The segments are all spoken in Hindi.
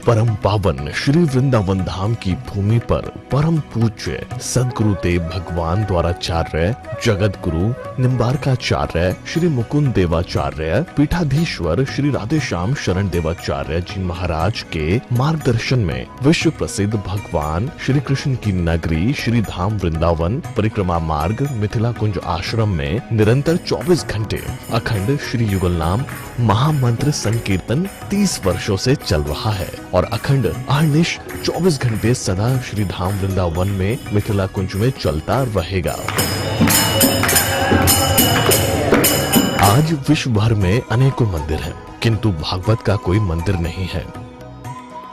परम पावन श्री वृंदावन धाम की भूमि पर परम पूज्य सदगुरुदेव भगवान द्वाराचार्य जगत गुरु निम्बारकाचार्य श्री मुकुंद देवाचार्य पीठाधीश्वर श्री राधेश्याम शरण देवाचार्य जी महाराज के मार्गदर्शन में विश्व प्रसिद्ध भगवान श्री कृष्ण की नगरी श्री धाम वृंदावन परिक्रमा मार्ग मिथिला कुंज आश्रम में निरंतर 24 घंटे अखंड श्री युगल नाम महामंत्र संकीर्तन 30 वर्षों से चल रहा है और अखंड अहर्निश 24 घंटे सदा श्री धाम वृंदावन में मिथिला कुंज में चलता रहेगा। आज विश्व भर में अनेकों मंदिर हैं, किंतु भागवत का कोई मंदिर नहीं है।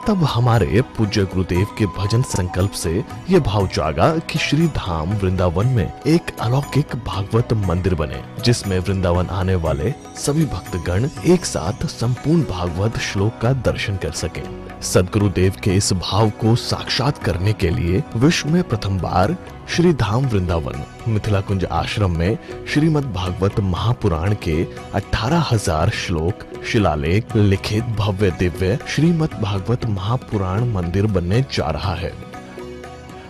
तब हमारे पूज्य गुरुदेव के भजन संकल्प से ये भाव जागा कि श्री धाम वृंदावन में एक अलौकिक भागवत मंदिर बने, जिसमें वृंदावन आने वाले सभी भक्तगण एक साथ संपूर्ण भागवत श्लोक का दर्शन कर सकें। सदगुरुदेव के इस भाव को साक्षात करने के लिए विश्व में प्रथम बार श्री धाम वृंदावन मिथिला कुंज आश्रम में श्रीमद् भागवत महापुराण के 18,000 श्लोक शिलालेख लिखित भव्य दिव्य श्रीमद् भागवत महापुराण मंदिर बनने जा रहा है।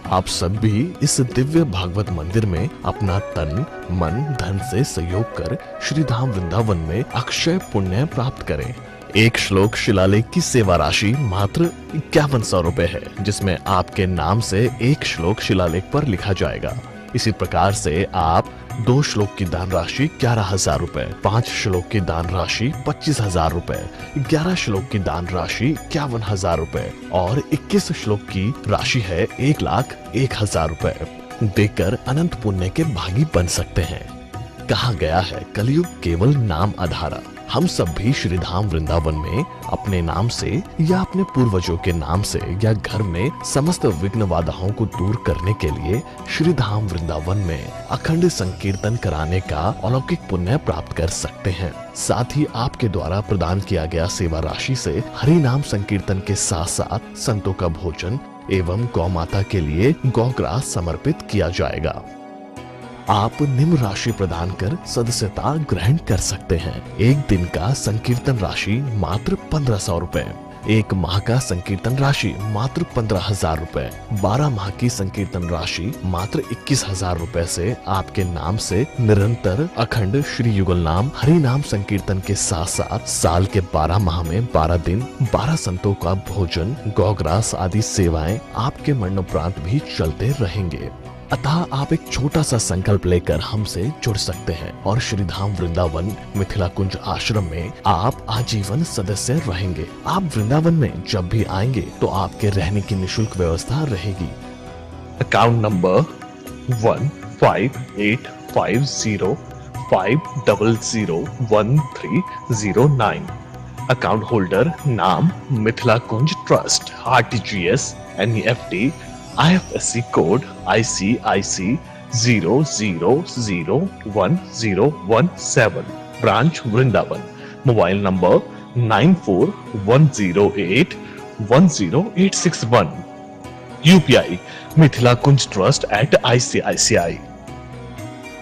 आप सब भी इस दिव्य भागवत मंदिर में अपना तन मन धन से सहयोग कर श्री धाम वृंदावन में अक्षय पुण्य प्राप्त करें। एक श्लोक शिलालेख की सेवा राशि मात्र 5100 रुपए है, जिसमें आपके नाम से एक श्लोक शिलालेख पर लिखा जाएगा। इसी प्रकार से आप 2 श्लोक की दान राशि 11,000 रुपए, 5 श्लोक की दान राशि 25,000 रुपए, 11 श्लोक की दान राशि 51,000 रुपए और 21 श्लोक की राशि है 1,01,000 रुपए देकर अनंत पुण्य के भागी बन सकते हैं। कहा गया है कलयुग केवल नाम आधारा। हम सब भी श्री धाम वृंदावन में अपने नाम से या अपने पूर्वजों के नाम से या घर में समस्त विघ्न बाधाओं को दूर करने के लिए श्री धाम वृंदावन में अखंड संकीर्तन कराने का अलौकिक पुण्य प्राप्त कर सकते हैं। साथ ही आपके द्वारा प्रदान किया गया सेवा राशि से हरि नाम संकीर्तन के साथ साथ संतों का भोजन एवं गौ माता के लिए गौग्रास समर्पित किया जाएगा। आप निम्न राशि प्रदान कर सदस्यता ग्रहण कर सकते हैं। एक दिन का संकीर्तन राशि मात्र 1,500 रुपए, एक माह का संकीर्तन राशि मात्र 15,000 रुपए, 12 माह की संकीर्तन राशि मात्र 21,000 रुपए से आपके नाम से निरंतर अखंड श्री युगल नाम हरि नाम संकीर्तन के साथ साथ साल के 12 माह में 12 दिन 12 संतों का भोजन गौग्रास आदि सेवाएं आपके मरणोपरांत भी चलते रहेंगे। अतः आप एक छोटा सा संकल्प लेकर हमसे जुड़ सकते हैं और श्री धाम वृंदावन मिथिला कुंज आश्रम में आप आजीवन सदस्य रहेंगे। आप वृंदावन में जब भी आएंगे तो आपके रहने की निशुल्क व्यवस्था रहेगी। Account number 158505001309। अकाउंट होल्डर नाम Mithila Kunj trust, RTGS NEFT IFSC code ICIC 00011017, branch Vrindavan. Mobile number 9410810861। UPI Mithila Kunj trust @ICICI।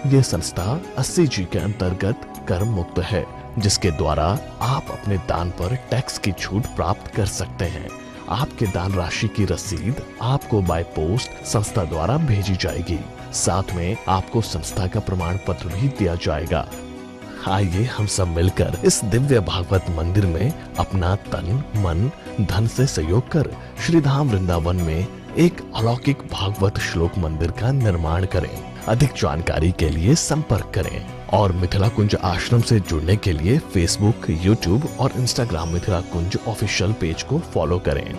ये संस्था 80G के अंतर्गत कर मुक्त है, जिसके द्वारा आप अपने दान पर टैक्स की छूट प्राप्त कर सकते हैं। आपके दान राशि की रसीद आपको बाय पोस्ट संस्था द्वारा भेजी जाएगी। साथ में आपको संस्था का प्रमाण पत्र भी दिया जाएगा। आइए हम सब मिलकर इस दिव्य भागवत मंदिर में अपना तन मन धन से सहयोग कर श्री धाम वृंदावन में एक अलौकिक भागवत श्लोक मंदिर का निर्माण करें। अधिक जानकारी के लिए संपर्क करें और मिथिला कुंज आश्रम से जुड़ने के लिए फेसबुक, यूट्यूब और इंस्टाग्राम मिथिला कुंज ऑफिशियल पेज को फॉलो करें।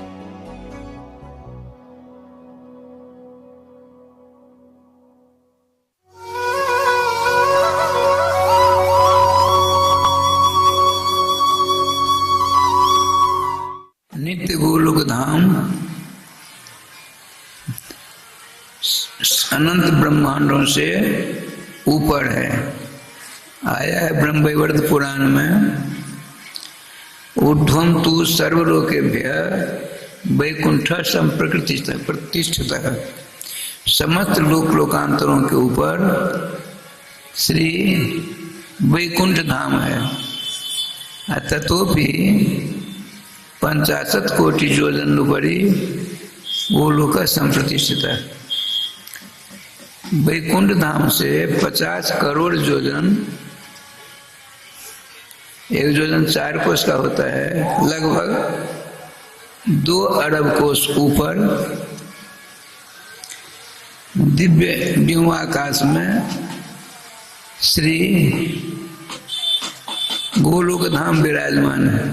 नित्य गोलोक धाम अनंत ब्रह्मांडों से ऊपर है। आया है ब्रह्मवैवर्त पुराण में, ऊर्ध्वं तु सर्वलोकेभ्य वैकुंठ प्रतिष्ठितः। समस्त लोक लोकांतरों के ऊपर श्री वैकुंठ धाम है। तथोपि 50 कोटि योजन उपरि गोलोक संप्रतिष्ठिता। वैकुंठ धाम से 50 करोड़ योजन, एक योजन 4 कोस का होता है, लगभग 2 अरब कोस ऊपर दिव्य व्योमाकाश में श्री गोलोक धाम विराजमान है।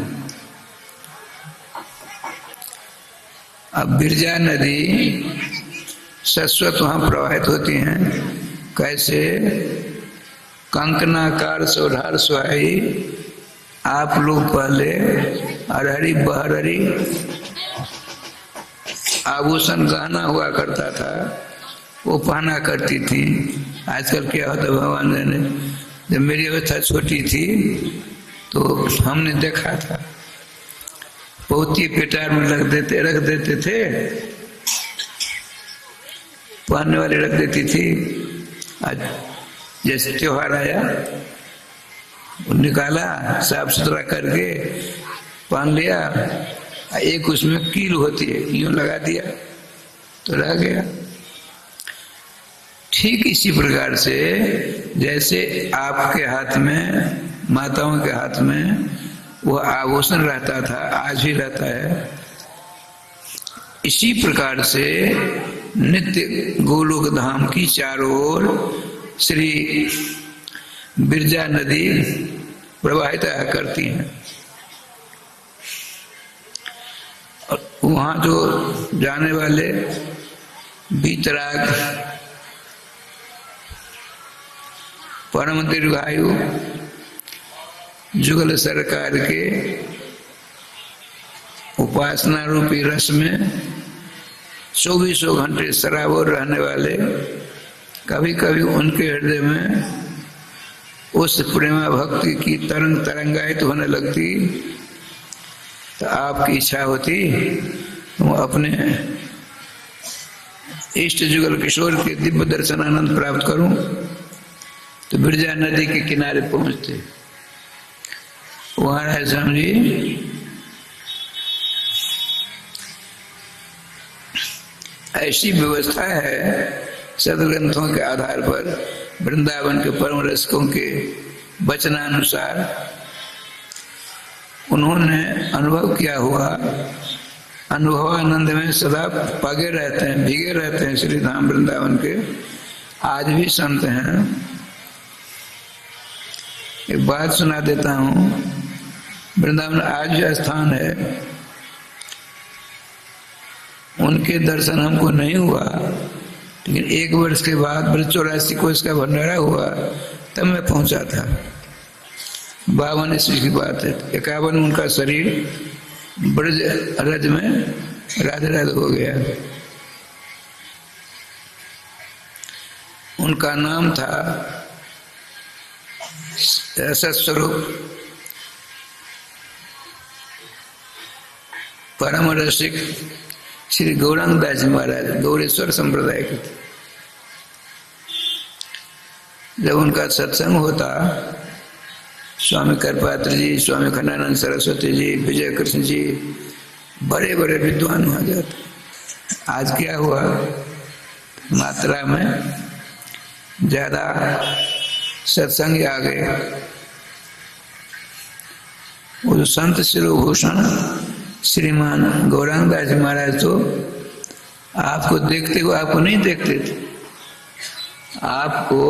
अब बिरजा नदी शाश्वत वहां प्रवाहित होती हैं। कैसे? कंकनाकार सौधार सुहाई, आप लोग पहले अरहरी बहरहरी आभूषण गहना हुआ करता था, वो पहना करती थी। आजकल क्या होता है, भगवान ने, जब मेरी अवस्था छोटी थी तो हमने देखा था, पोती पेटार में रख देते थे, पहनने वाली रख देती थी। आज जैसे त्योहार आया, निकाला, साफ सुथरा करके पहन लिया, एक उसमें कील होती है, यूं लगा दिया तो रह गया। ठीक इसी प्रकार से जैसे आपके हाथ में, माताओं के हाथ में वो आभूषण रहता था, आज भी रहता है, इसी प्रकार से नित्य गोलोक धाम की चारों ओर श्री बिरजा नदी प्रवाहित करती हैं। और वहां जो जाने वाले बीतराग, परम दीर्घायु जुगल सरकार के उपासना रूपी रस में 24 घंटे सराबोर रहने वाले, कभी कभी उनके हृदय में उस प्रेमा भक्ति की तरंग तरंगायित होने लगती, तो आपकी इच्छा होती वो अपने इष्ट जुगल किशोर के दिव्य दर्शन आनंद प्राप्त करूं, तो बिरजा नदी के किनारे पहुंचते। वहां राय स्वामी जी ऐसी व्यवस्था है सदग्रंथों के आधार पर, वृंदावन के परम रसिकों के वचनानुसार उन्होंने अनुभव किया हुआ, अनुभवानंद में सदा पगे रहते हैं, भीगे रहते हैं श्री धाम वृंदावन के। आज भी संत हैं। एक बात सुना देता हूं, वृंदावन आज भी स्थान है, उनके दर्शन हमको नहीं हुआ, लेकिन 1 वर्ष के बाद 84 कोष का भंडारा हुआ, तब मैं पहुंचा था। 52 ईस्वी की बात है। 51 उनका शरीर ब्रज रज में राधे राधे हो गया। उनका नाम था सत्स्वरूप परम रसिक श्री गौरांग दास जी महाराज, गौरेश्वर संप्रदाय के थे। जब उनका सत्संग होता, स्वामी करपात्र जी, स्वामी खंडानंद सरस्वती जी, विजय कृष्ण जी, बड़े बड़े विद्वान हो जाते। आज क्या हुआ, मात्रा में ज्यादा सत्संग आ गए। वो जो संत शिरोभूषण श्रीमान गौरांग दास जी महाराज तो आपको देखते हुए, आपको नहीं देखते थे, आपको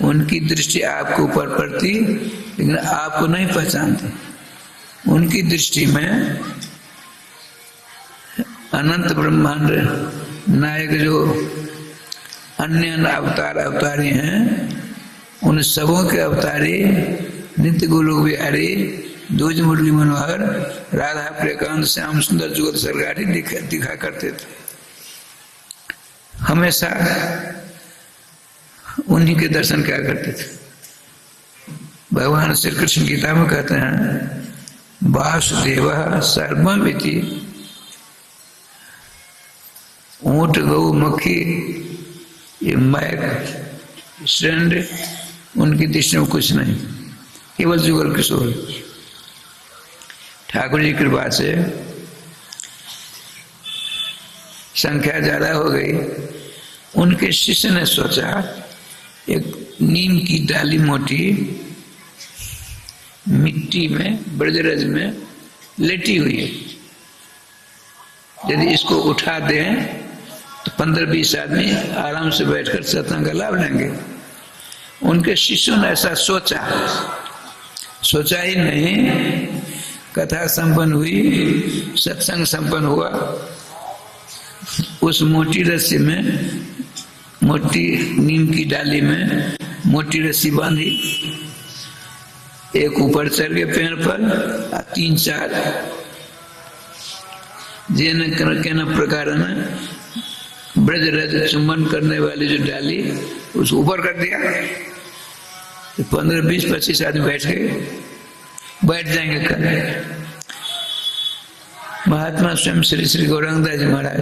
उनकी दृष्टि आपके ऊपर पड़ती, लेकिन आपको नहीं पहचानते। उनकी दृष्टि में अनंत ब्रह्मांड नायक जो अन्य अवतारी हैं, उन सबों के अवतारी नित्य गोलोक बिहारी, दूज मुरली मनोहर, राधा प्रियकांत, श्याम सुंदर जुगल सरकारी दिखा करते थे। हमेशा उन्हीं के दर्शन क्या करते थे। भगवान श्री कृष्ण गीता में कहते हैं, वासुदेव सर्वमिति, ऊंट गौ मक्खी ये मैक श्रेष्ठ, उनकी दृष्टि में कुछ नहीं, केवल जुगल किशोर। ठाकुर जी की कृपा से संख्या ज्यादा हो गई। उनके शिष्य ने सोचा एक नीम की डाली मोटी मिट्टी में ब्रजरज में लेटी हुई है, यदि इसको उठा दें तो 15-20 आदमी आराम से बैठकर सत्संग का लाभ लेंगे। उनके शिष्यों ने ऐसा सोचा, सोचा ही नहीं, कथा संपन्न हुई, सत्संग संपन्न हुआ। उस मोटी रस्सी में, मोटी नीम की डाली में मोटी रस्सी बांधी, एक ऊपर चढ़ गए पेड़ पर, 3-4 कहना प्रकार में ब्रज रज चुंबन करने वाली जो डाली उसको ऊपर कर दिया। 15-20-25 आदमी बैठ जाएंगे कल। महात्मा स्वयं श्री श्री गौरांगदास जी महाराज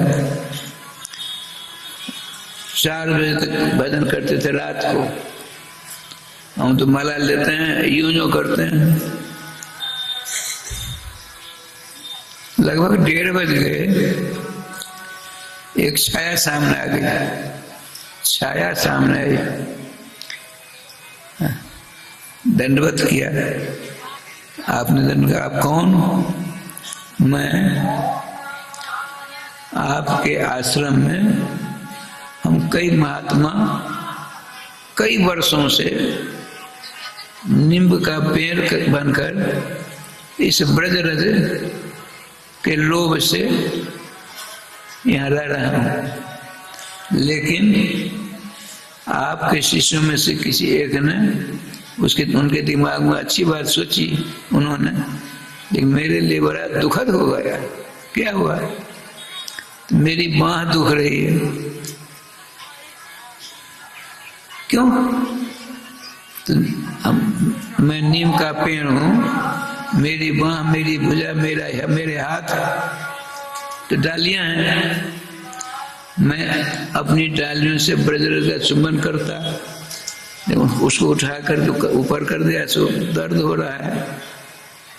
4 बजे तक भजन करते थे रात को। हम तो माला लेते हैं, यूं करते हैं। लगभग 1:30 बज गए, एक छाया सामने आ गई। छाया सामने आई, दंडवत किया। आपने दंड कहा, आप कौन? मैं आपके आश्रम में, हम कई महात्मा कई वर्षों से नींब का पेड़ बनकर इस ब्रजरज के लोभ से यहाँ रह रहा हूं, लेकिन आपके शिष्यों में से किसी एक ने उनके दिमाग में अच्छी बात सोची उन्होंने, लेकिन मेरे लिए बड़ा दुखद हो गया। क्या हुआ? तो मेरी बांह दुख रही है। क्यों? तो मैं नीम का पेड़ हूं, मेरी बांह, मेरी भुजा, मेरे हाथ तो डालियां हैं। मैं अपनी डालियों से ब्रजरज का चुंबन करता, उसको उठा कर ऊपर कर दिया तो दर्द हो रहा है,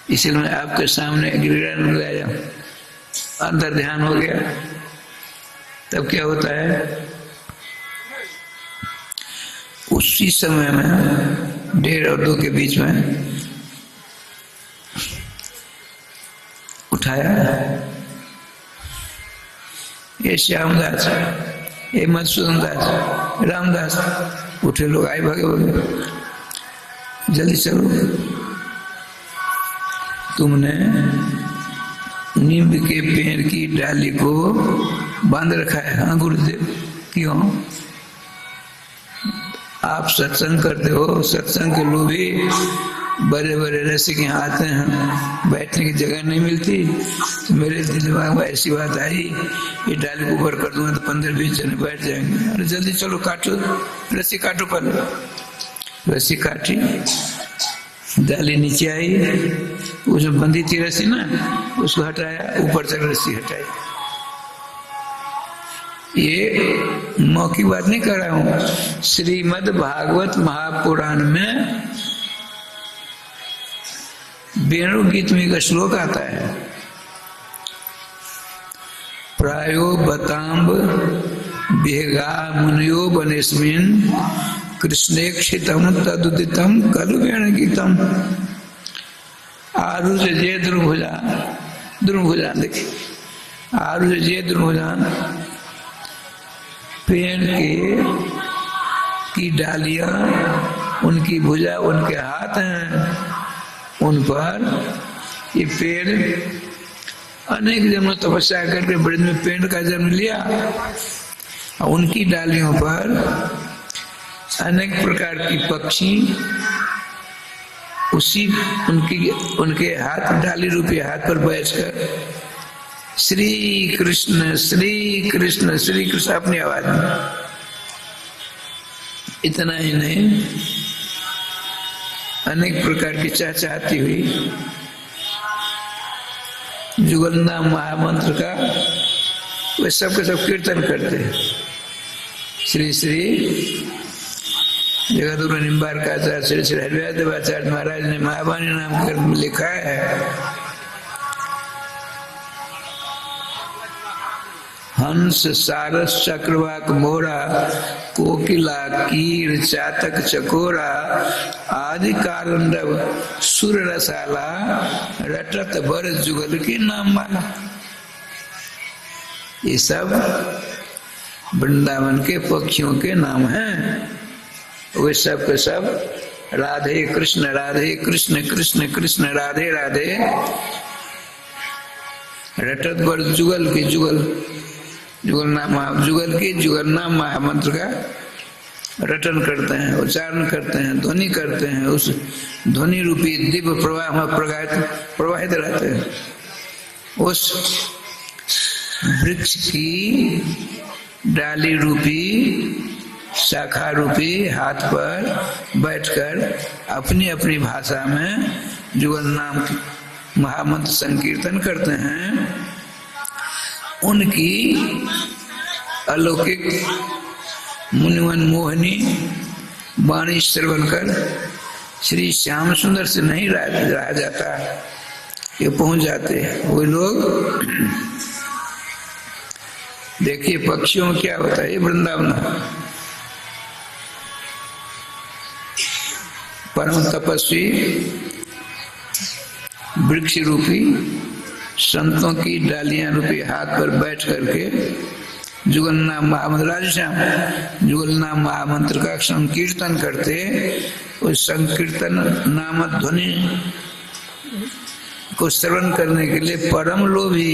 इसलिए मैं आपके सामने गिरगिड़ा में लाया। अंदर ध्यान हो गया। तब क्या होता है, उसी समय में 1:30 और 2 के बीच में उठाया, ये श्यामदास, ये मधुसूदन दास, रामदास, उठे लोग आए, भागे, जल्दी चलो, तुमने नीम के पेड़ की डाली को बांध रखा है। हाँ गुरुदेव। क्यों? आप सत्संग करते हो, सत्संग के लोग भी बड़े बड़े रसिक यहाँ आते हैं, बैठने की जगह नहीं मिलती, तो मेरे दिमाग में ऐसी बात आई, ये डाली को ऊपर कर दूंगा तो 15-20 जने बैठ जाएंगे। अरे जल्दी चलो, काटो, रस्सी काटो। पहले रस्सी काटी, डाली नीचे आई, उसमें बंधी थी रस्सी ना, उसको हटाया, ऊपर तक रस्सी हटाई। ये मौखिक बात नहीं कर रहा हूं, श्रीमद् भागवत महापुराण में वेणु गीत में का श्लोक आता है, प्रायो बताम्ब भेगा मुनियो बनेस्मिन कृष्णेक्षितम तदुदितम खलु वेणु गीतम। आरुष जय द्रुभुजान, देखिए आरुष जय द्रुभुजान, पेड़ की डालियां, उनकी भुजा, उनके हाथ हैं, उन पर ये पेड़ अनेक जन्मों तपस्या करके ब्रज में पेड़ का जन्म लिया। और उनकी डालियों पर अनेक प्रकार की पक्षी उसी उनके हाथ, डाली रूपी हाथ पर बैठकर श्री कृष्ण श्री कृष्ण श्री कृष्ण अपनी आवाज में। इतना ही नहीं, अनेक प्रकार की चहचहाती हुई जुगलनाम महामंत्र का वे सब के सब कीर्तन करते हैं। श्री श्री जगतगुरु निम्बारकाचार्य श्री श्री हरिवास देवाचार्य महाराज ने महावाणी नाम के ग्रंथ में लिखा है, हंस सारस चक्रवाक मोरा, कोकिला कीर चातक चकोरा, आदि कारंडव सुर रसाला, रटत बर जुगल की नाम माला। ये सब वृंदावन के पक्षियों के नाम हैं। वे सब के सब राधे कृष्ण कृष्ण कृष्ण राधे राधे, रटत बर जुगल की जुगल नाम महामंत्र का रटन करते हैं, उच्चारण करते हैं, ध्वनि करते हैं। उस ध्वनि रूपी दिव्य प्रवाह में प्रवाहित रहते हैं। उस वृक्ष की डाली रूपी शाखा रूपी हाथ पर बैठकर अपनी अपनी भाषा में जुगल नाम महामंत्र संकीर्तन करते हैं। उनकी अलौकिक मुनिवन मोहनी वाणी श्रवण कर श्री श्याम सुंदर से नहीं रहा जाता, ये पहुंच जाते हैं वे लोग। देखिए पक्षियों में क्या होता है। ये वृंदावन परम तपस्वी वृक्ष रूपी संतों की डालियां रूपी हाथ पर बैठ करके जुगल नाम महामंत्र, राधेश्याम जुगल नाम महामंत्र का संकीर्तन करते। उस संकीर्तन नाम ध्वनि को श्रवण करने के लिए परम लोभी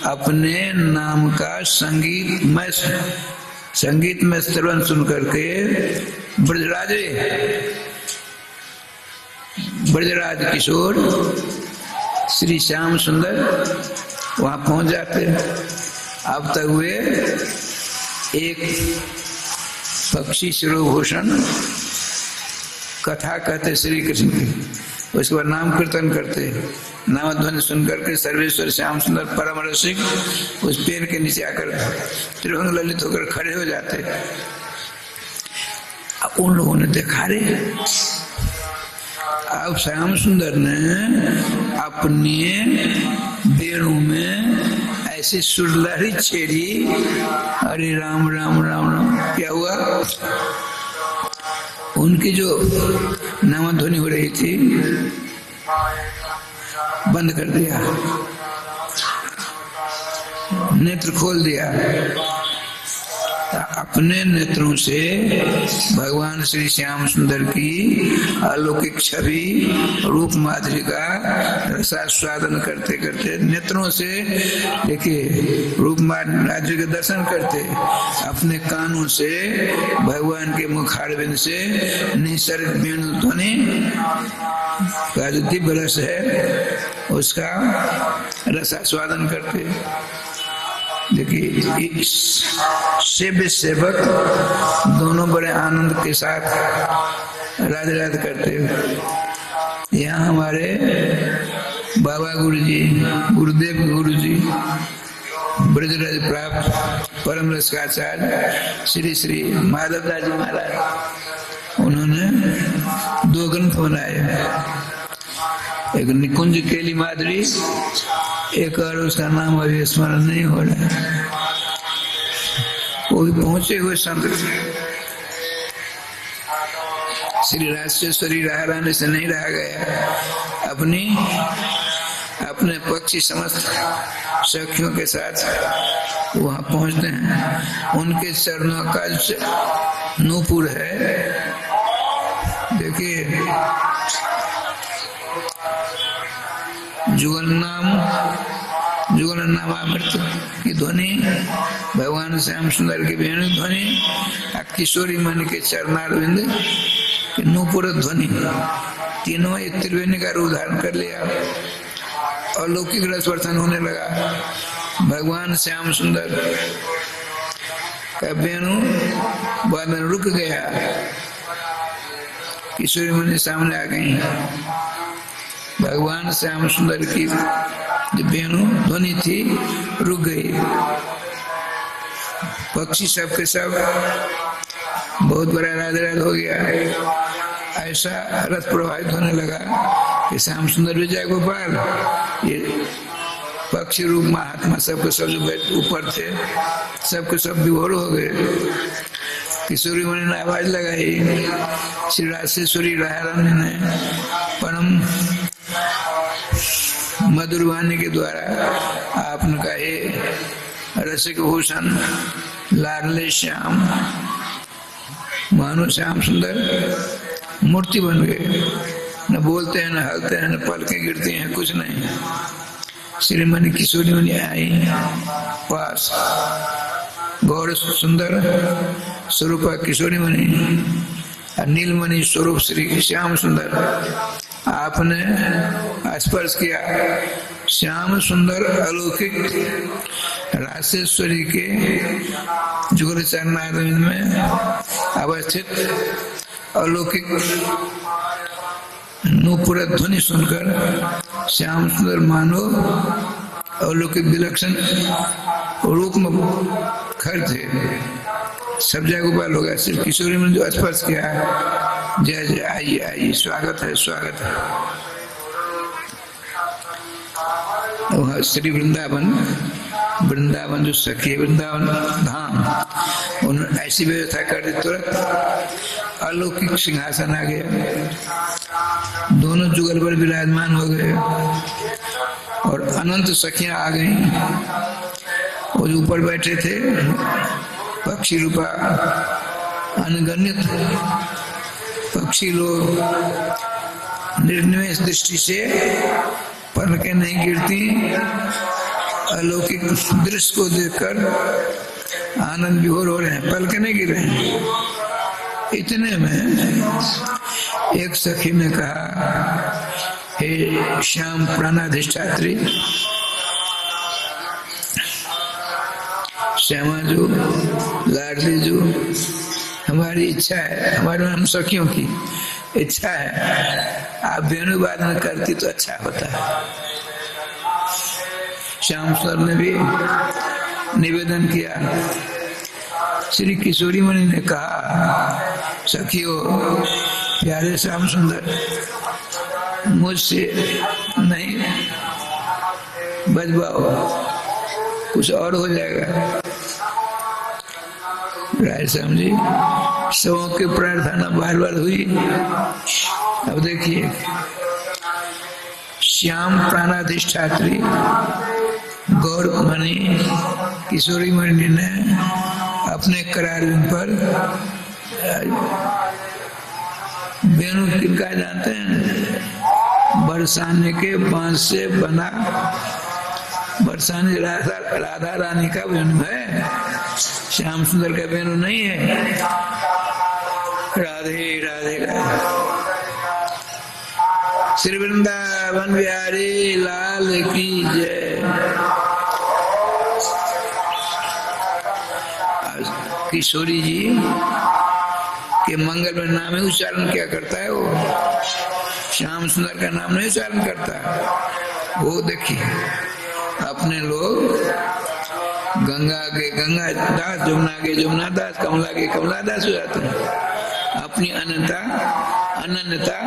अपने नाम का संगीत में श्रवण सुन करके ब्रजराज किशोर श्री श्याम सुंदर वहां पहुंच जाते। अब तक वे एक पक्षी शिरोभूषण कथा कहते श्री कृष्ण की, उसके बाद नाम कीर्तन करते। नाम ध्वनि सुनकर के सर्वेश्वर श्याम सुंदर परम रसिक उस पेड़ के नीचे आकर त्रिभंग ललित होकर खड़े हो जाते। अब उन लोगों ने देखा रे, अब श्याम सुंदर ने अपने वेणु में ऐसी सुरलहरी छेड़ी। अरे राम राम राम राम, क्या हुआ? उनकी जो नाम ध्वनि हो रही थी बंद कर दिया, नेत्र खोल दिया। अपने नेत्रों से भगवान श्री श्याम सुंदर की अलौकिक छवि रूप माधुरी का रसास्वादन करते करते नेत्रों से देखिए रूप माधुरी के दर्शन करते, अपने कानों से भगवान के मुखारविंद से निसर्ग वेणु ध्वनि का जो दिव्य रस है उसका रसास्वादन करते। देखिए सेव्य सेवक दोनों बड़े आनंद के साथ राधे राधे करते। यहाँ हमारे बाबा गुरुदेव गुरुजी ब्रजराज प्राप्त परम रसिकाचार्य श्री श्री माधव दास जी महाराज, उन्होंने 2 ग्रंथ बनाए, एक निकुंज केली माधुरी, एक और उसका नाम अभी स्मरण नहीं हो रहा है। वो भी पहुंचे हुए संत श्री राजेश्वरी रानी से नहीं रहा गया, अपने पक्षी समस्त सखियों के साथ वहां पहुंचते हैं। उनके चरणों का नूपुर है, देखिए जुगल नाम अमृत की ध्वनि, भगवान श्याम सुंदर की वेणु ध्वनि, किशोरी मन के चरणारविंद के नूपुर ध्वनि, तीनों एक त्रिवेणी का रूप धारण कर लिया। अलौकिक रसवर्धन होने लगा। भगवान श्याम सुंदर का वेणु बाद में रुक गया, किशोरी मन सामने आ गई। भगवान श्याम सुंदर की वेणु ध्वनि थी रुक गई। पक्षी सब के सब बहुत बड़ा राधे राधे हो गया। ऐसा रस प्रवाहित होने लगा कि श्याम सुंदर विजय गोपाल ये पक्षी रूप महात्मा सबके सब जो ऊपर थे सबके सब विभोर हो गए। किशोरी मणि ने आवाज लगाई, श्री राजेश्वरी राधारानी ने परम मधुर वाणी के द्वारा आपने कहा, हे रसिक भूषण लाडले श्याम, मानो श्याम सुंदर मूर्ति बन गए, न बोलते हैं, न हलते हैं, न पलकें गिरती हैं, कुछ नहीं। श्रीमणि किशोरी मणि आई पास, गौर सुंदर स्वरूप किशोरी मणि, नीलमणि स्वरूप श्री श्याम सुंदर, आपने स्पर्श किया। श्याम सुंदर अलौकिक राजेश्वरी के जुगल चरणारविंद में अवस्थित अलौकिक नूपुर ध्वनि सुनकर श्याम सुंदर मानो अलौकिक विलक्षण रूप में खड़े थे। सब जगह गोपाल हो गया, सिर्फ किशोरी में जो स्पर्श किया, जय जय, आइए आइए, स्वागत है स्वागत है। वह श्री वृंदावन, वृंदावन जो सखी वृंदावन धाम, उन्होंने ऐसी व्यवस्था कर दी, तुरंत अलौकिक सिंहासन आ गया, दोनों जुगल पर विराजमान हो गए और अनंत सखियां आ गईं। वो जो ऊपर बैठे थे पक्षी रूपा अनगणित पक्षी लोग निर्निमेष दृष्टि से पलकें नहीं गिरती, अलौकिक दृश्य को देखकर आनंद विभोर हो रहे हैं, पलकें नहीं गिर रहे हैं। इतने में एक सखी ने कहा, हे श्याम प्राणाधिष्ठात्री, श्यामा जो लाडली जो, हमारी इच्छा है, हमारे हम सखियों की इच्छा है, आप वेणु वादन करती तो अच्छा होता है। श्याम सुंदर ने भी निवेदन किया। श्री किशोरी मणि ने कहा, सखियों प्यारे श्याम सुंदर, मुझसे नहीं बजवाओ, कुछ और हो जाएगा। राय श्याम जी, सबों की प्रार्थना बार बार हुई। अब देखिए, श्याम प्राणाधिष्ठात्री गौर मणि किशोरी मणि ने अपने करारविंद पर वेणु किनका जानते हैं? बरसाने के बांस से बना, बरसाने राधा रानी का वेणु है, श्याम सुंदर का वेणु नहीं है। राधे राधे राधे। श्री वृंदावन बिहारी लाल की जय। किशोरी जी के मंगल में नाम ही उच्चारण क्या करता है वो, श्याम सुंदर का नाम नहीं उच्चारण करता। वो देखिए, अपने लोग गंगा के गंगा दास, जमुना के जमुना दास, कमला के कमला दास हो जाते हैं। अपनी अनन्यता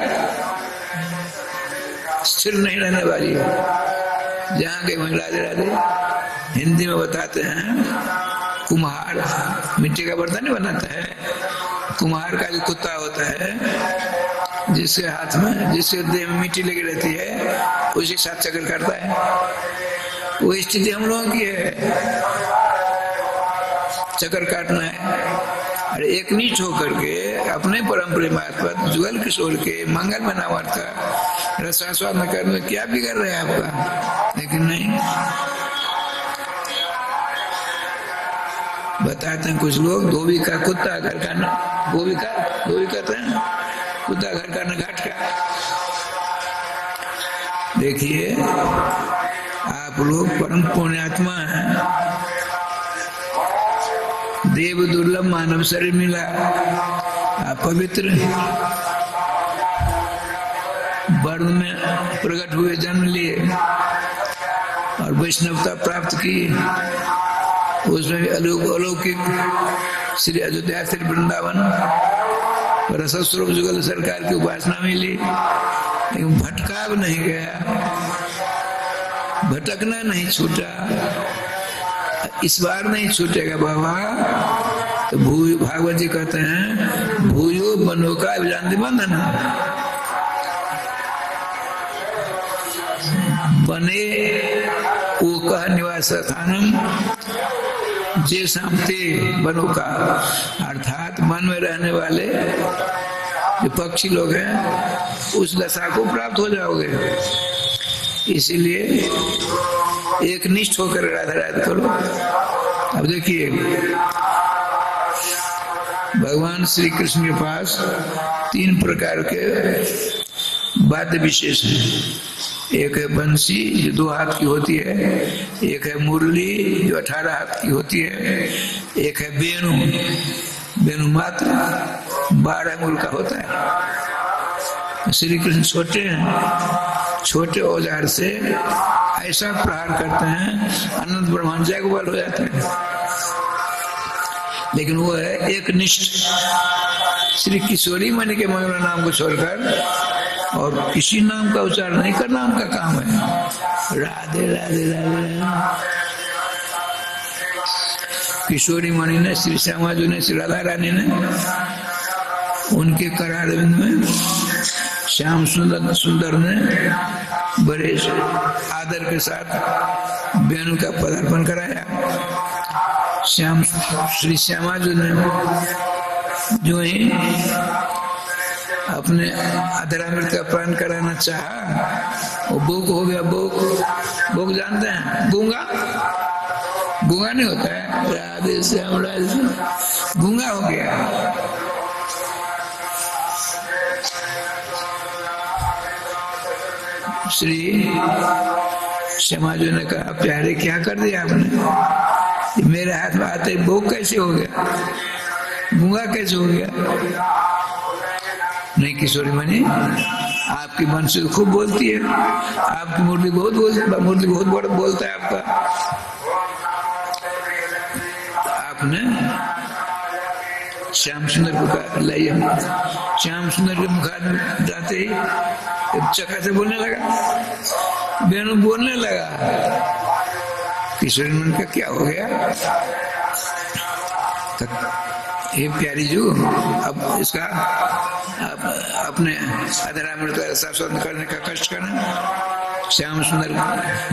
स्थिर नहीं रहने वाली है। जहाँ के वहीं राधे राधे। हिंदी में बताते हैं, कुम्हार मिट्टी का बर्तन नहीं बनाता है, कुम्हार का जो कुत्ता होता है, जिसके हाथ में, जिसके देह में मिट्टी लगी रहती है, उसी के साथ चक्कर काटता है। वो स्थिति हम लोगों की है, चक्कर काटना है। अरे एक नीच होकर के अपने परम प्रेमास्पद जुगल किशोर के मंगल में नाम का रसास्वाद न करने क्या बिगड़ रहा है आपका? लेकिन नहीं, बताते हैं कुछ लोग, धोबी का कुत्ता घर का न, धोबी कहते हैं, कुत्ता घर का न घाट का। देखिए, आप लोग परम पुण्यात्मा हैं, देव दुर्लभ मानव शरीर मिला, आप पवित्र वर्ण में प्रकट हुए, जन्म लिए और वैष्णवता प्राप्त की। उसमें भी अलौकिक श्री अयोध्या श्री वृंदावन रसस्वरूप जुगल सरकार की उपासना मिली, लेकिन भटका भी नहीं गया। भटकना नहीं छूटा, इस बार नहीं छूटेगा बाबा। तो भागवत जी कहते हैं भूयो बनो का अभिजान बंधन, बने वो कह निवास स्थानम जे सामते बनो का, अर्थात मन में रहने वाले जो पक्षी लोग हैं उस दशा को प्राप्त हो जाओगे। इसीलिए एक निष्ठ होकर राधा राधा करो। अब देखिए भगवान श्री कृष्ण के पास 3 प्रकार के वाद्य विशेष हैं। एक है बंसी जो 2 हाथ की होती है, एक है मुरली जो 18 हाथ की होती है, एक है वेणु, वेणु मात्र 12 मूल का होता है। श्री कृष्ण छोटे हैं, छोटे औजार से ऐसा प्रहार करते हैं अनंत ब्रह्मांड जगबल हो जाते हैं। लेकिन वो है एक निष्ठ, श्री किशोरी मणि के मंगल नाम को छोड़कर और किसी नाम का उच्चारण नहीं करना उनका काम है। राधे राधे राधे। किशोरी मणि ने, श्री श्यामा जी ने, श्री राधा रानी ने उनके करारविंद में श्याम सुंदर ने बड़े आदर के साथ वेणु का पदार्पण कराया। श्री श्यामा जी ने जो ही अपने अधरामृत का पान कराना चाहा वो बोक हो गया। बोक जानते हैं? गूंगा गूंगा नहीं होता है, राधे श्याम राधे, गूंगा हो गया। श्री श्यामा जी ने कहा प्यारे क्या कर दिया आपने, मेरे हाथ में आते भोग कैसे हो गया, गूंगा कैसे हो गया? नहीं किशोरी मणि, आपकी मन से खूब बोलती है, आपकी मूर्ति बहुत बोलता है आपका। आपने श्याम सुंदर को कहा लाइए, श्याम सुंदर के मुखार में जाते ही चक्का से बोलने लगा, वेणु बोलने लगा। किशोरी मणि का क्या हो गया? ये प्यारी जो अब इसका अपने अधरामृत का शासन करने का कष्ट करना। श्याम सुंदर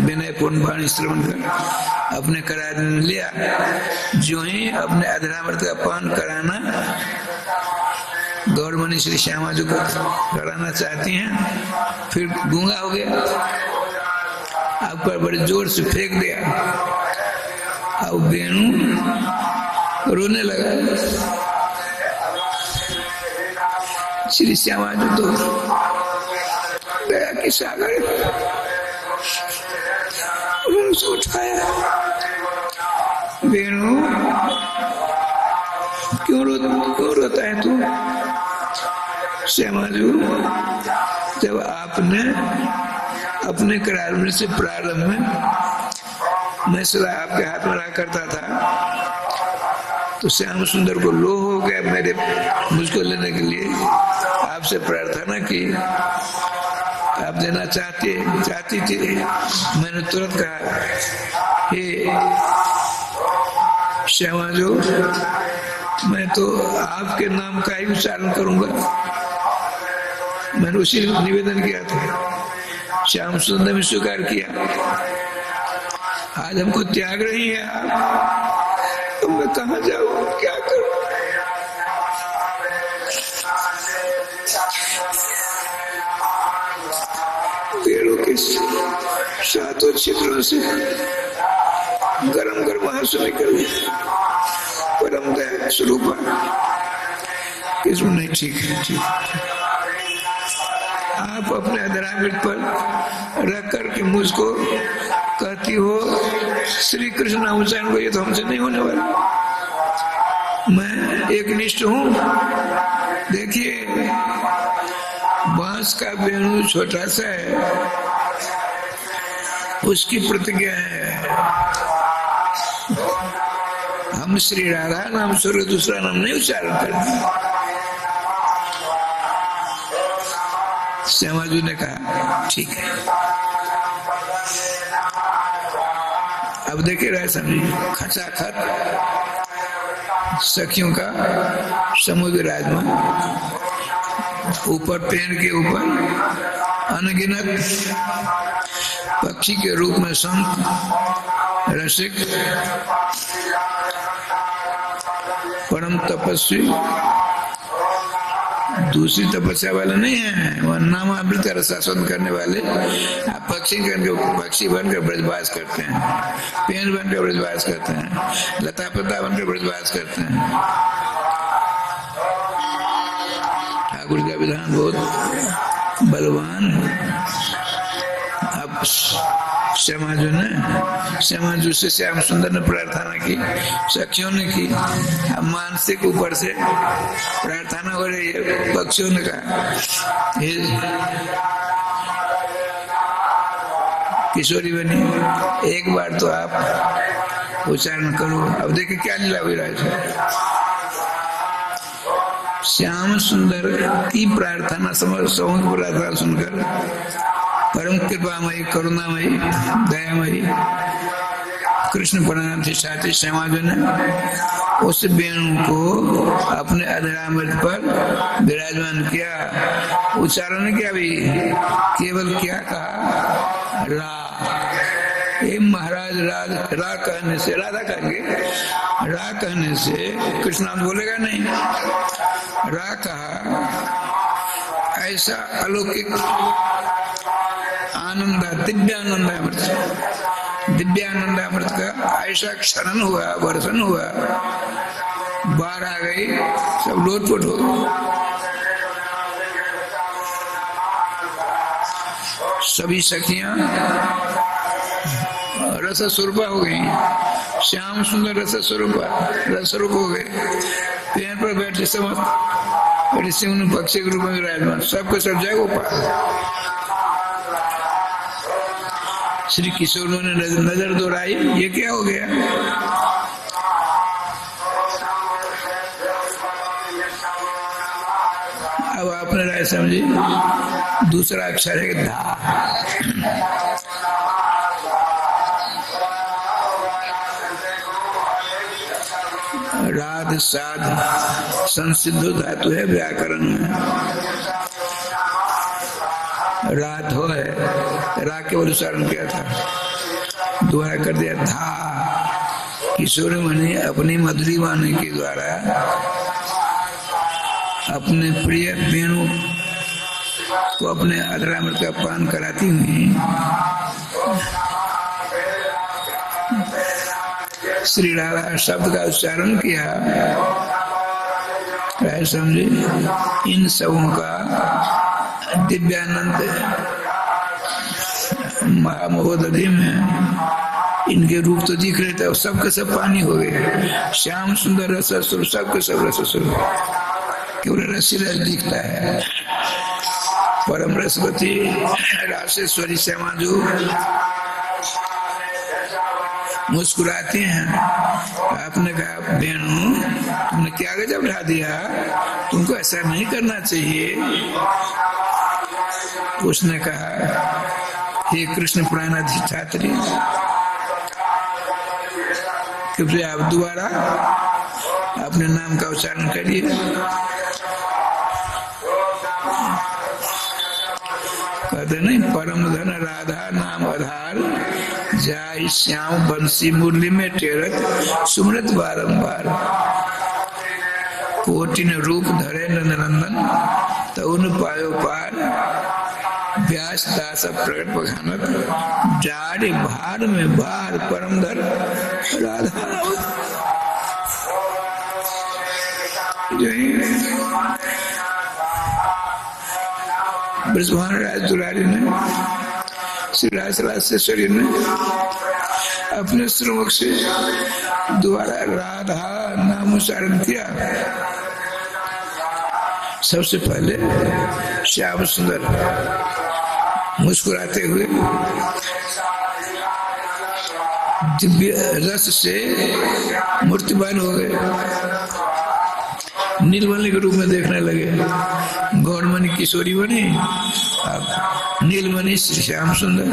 विनय पूर्ण वाणी श्रवण कर अपने करार में लिया। जो ही अपने अधरामृत का पान कराना गौरमणि श्री श्यामा जी को कराना चाहती हैं, फिर गूंगा हो गया, आप पर बड़े जोर से फेंक दिया। अब वेणु रोने लगा। श्री श्यामा जी तो दया के सागर उन्होंने उठाया। वेणु क्यों रोता है तू? श्यामा जी जब आपने अपने करार से प्रारंभ में मैं सदा आपके हाथ में रहा करता था, तो श्याम सुंदर को लोभ हो गया मेरे मुझको लेने के लिए। आपसे प्रार्थना की, आप देना चाहती थी। मैंने तुरंत कहा हे श्यामा जो, मैं तो आपके नाम का ही उच्चारण करूंगा। मैंने उसी निवेदन किया था, श्याम सुंदर ने स्वीकार किया। आज हमको त्याग रही है आप, तो मैं कहाँ जाऊँ, क्या करूँ? पेड़ों के सातों छिद्रों से गरम गरम आंसू निकल परम दया स्वरूप इसमें नहीं। ठीक है, आप अपने अधरामृत पर रख करके मुझको कहती हो श्री कृष्ण नाम उच्चारण को, ये तो हमसे नहीं होने वाला। मैं एक निष्ठ हूँ। देखिए बांस का वेणु छोटा सा है, उसकी प्रतिज्ञा है हम श्री राधा नाम छोड़ दूसरा नाम नहीं उच्चारण करते। श्यामा जी ने कहा ठीक है। अब देखिए राय समझी, खचाखच सखियों का समूह विराजमान, ऊपर पेड़ के ऊपर अनगिनत पक्षी के रूप में संत रसिक परम तपस्वी, दूसरी तपस्या वाले नहीं है, वह नाम अमृत का रसास्वादन करने वाले पक्षी बनकर ब्रजवास करते हैं, पेड़ बनकर ब्रजवास करते हैं, लता पत्ता बनकर ब्रजवास करते हैं। ठाकुर का विधान बहुत बलवान। अब श्यामाजू से श्याम सुंदर ने प्रार्थना की, सखियों ने की, अब मानसिक ऊपर से प्रार्थना हो रही है। पक्षियों ने कहा किशोरी बनी, एक बार तो आप उच्चारण करो। अब देखिए क्या लीला हुई राज, श्याम सुंदर की प्रार्थना समूह प्रार्थना सुनकर परम कृपामयी, करुणामयी, दयामयी कृष्ण प्राणाधिष्ठात्री श्यामाजू ने उस वेणु को अपने अधरामृत पर विराजमान किया। उच्चारण किया भी, केवल क्या कहा, रा। ये महाराज रा कहने से, राधा कहेंगे, रा कहने से कृष्ण बोलेगा नहीं, रा कहा। ऐसा अलौकिक आनंद, दिव्यानंदामृत का ऐसा क्षरण हुआ, वर्षण हुआ, बाढ़ आ गई, सब लोटपोट हो गए। सभी सखियां रस स्वरूपा हो गई, श्याम सुंदर रस स्वरूप हो गए। पेड़ पर बैठे समस्त ऋषि मुनि पक्षी के रूप में विराजमान, सबको सब जय गोपाल। श्री किशोर ने नजर दोहराई, ये क्या हो गया? अब आपने राय समझी, दूसरा अक्षर है धा। राध साध संसिद्ध धातु है व्याकरण में। रात हो है, रा के उच्चारण किया था, दोबारा कर दिया था। किशोर मणि अपनी मधुरी वाणी के द्वारा अपने प्रिय वेणु को अपने अधरामृत का पान कराती हुई श्री राधा शब्द का उच्चारण किया। समझे, इन सबों का दिव्यानंद महामहोदधि में इनके रूप तो दिख रहे थे, सबके सब पानी हो गए। श्याम सुंदर रस स्वरूप, सबके सब रस स्वरूप, केवल रसी रस दिखता है। परम रसवती रासेश्वरी श्यामाजू मुस्कुराते हैं। आपने कहा, बेनू तुमने क्या गजब ढा दिया, तुमको ऐसा नहीं करना चाहिए। उसने कहा, हे कृष्ण प्राणाधिष्ठात्री, कृपया आप दोबारा अपने नाम का उच्चारण करिए। कहते नहीं, परम धन राधा नाम आधार, जाय श्याम बंसी मुरली में टेरत सुमरत बारंबार। कोटिन रूप धरे नंदन, तउन पायो पार, व्यास दास प्रकट बखानत, जाड़े भार में बार परम धर राधा। ब्रजभान राज दुलारी ने, श्री रासेश्वरी ने अपने श्रवक से दोबारा राधा नाम उच्चारण किया। सबसे पहले श्याम सुंदर मुस्कुराते हुए दिव्य रस से मूर्तिमान हो गए, नीलमणि के रूप में देखने लगे। गौरमणि किशोरी बनी, अब नीलमणि श्री श्याम सुंदर।